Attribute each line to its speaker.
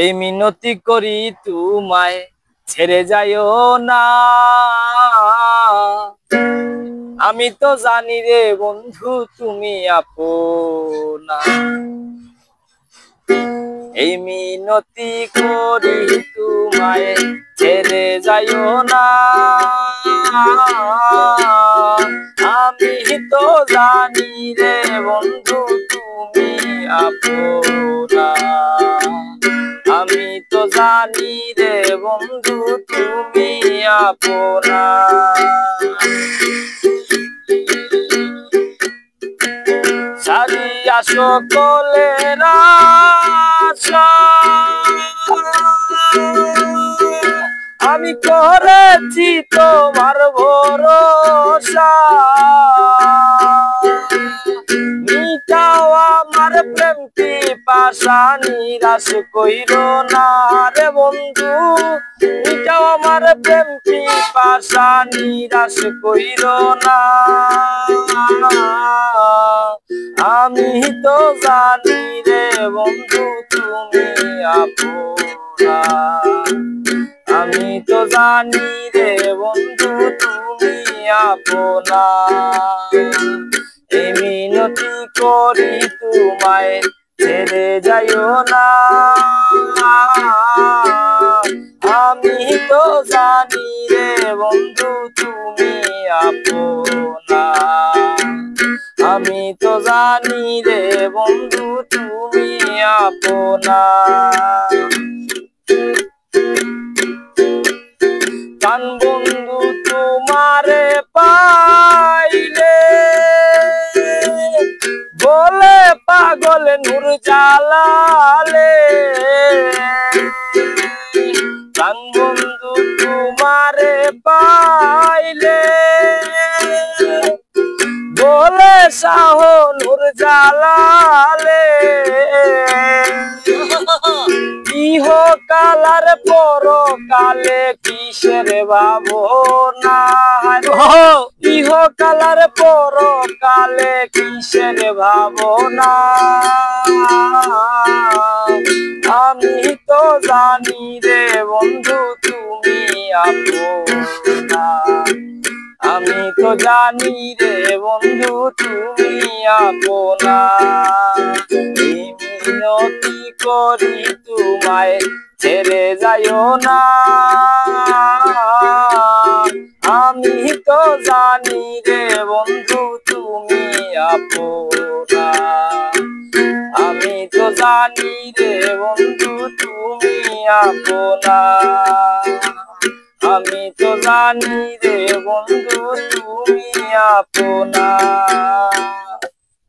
Speaker 1: এই মিনতি করি তোমায় ছেড়ে যাইও না। আমি তো জানি রে বন্ধু তুমি আপনা। এই মিনতি করি তোমায় ছেড়ে যাইও না। আমি তো জানি রে বন্ধু তুমি আপনা। আমি তো জানি রে বন্ধু তুমি আপনা। সারিয়া সকলের আশা আমি করেছি তোমার ভরসা। মিটাও আমার প্রেম পিপাসা, নিরাশ কইরো না রে বন্ধু। মিটাও আমার প্রেম পিপাসা, নিরাশ কইরো না। আমি তো জানি রে বন্ধু তুমি আপনা। আমি তো জানি রে বন্ধু তুমি আপনা। এই মিনতি করি তোমায় ছেড়ে যাইও না। আমি তো জানি রে বন্ধু তুমি আপনা। আমি তো জানি রে বন্ধু তুমি আপনা। কান বন্ধু তোমারে পাইলে বলে পাগল নূর জালালে। কান বন্ধু তোমারে পাইলে বলে শাহ নূর জালালে। ইহ কালার পরকালে কিসের ভাবনা। ইহ কালার পরকালে কিসের ভাবনা। আমি তো জানি রে বন্ধু তুমি আপনা। আমি তো জানি রে বন্ধু তুমি আপনা। মিনতি করি তোমায় ছেড়ে যাইও না। আমি তো জানি রে বন্ধু তুমি আপনা। আমি তো জানি রে বন্ধু তুমি আপনা। আমি তো জানি রে বন্ধু তুমি আপনা।